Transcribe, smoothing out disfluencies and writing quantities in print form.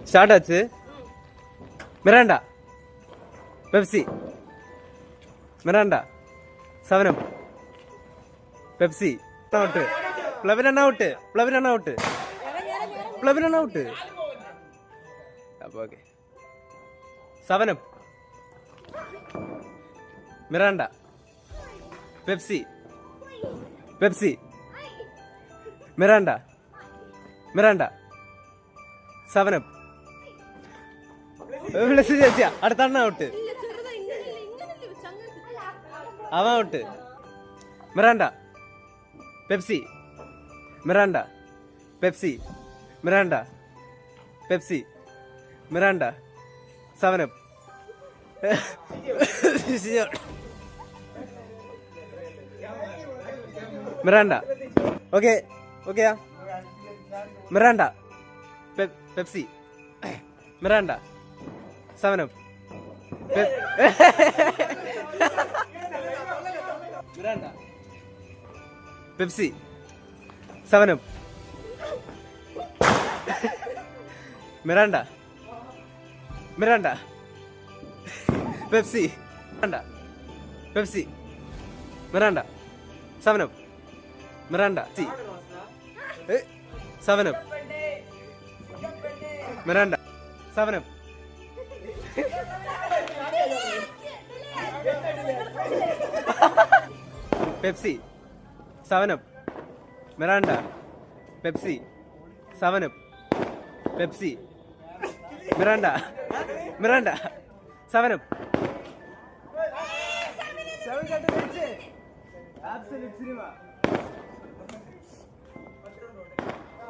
Start ஆச்சு. Mirinda, Pepsi, Mirinda, 7 up, Pepsi. Out, பிளவின் out, பிளவின் அவுட்டு, பிளவின் அவுட்டு. அப்போ okay. 7 up, Mirinda, Pepsi, Pepsi, Mirinda, Mirinda, 7 up. അടുത്ത അണ്ണ ഔട്ട്. അവൻ out. Mirinda, Pepsi, Mirinda, Pepsi, Mirinda, Pepsi, Mirinda, 7 up. Mirinda. Okay ഓക്കെയാ. Mirinda, Pepsi, Mirinda, 7 up, Mirinda, Pepsi, 7 up, Mirinda, Mirinda, Pepsi, Mirinda, Pepsi, Mirinda, 7 up, Mirinda, 7 up, Mirinda, 7 up. Pepsi, 7 up, Mirinda, Pepsi, 7 up, Pepsi, Miranda, Miranda, 7 up. Absolute cinema.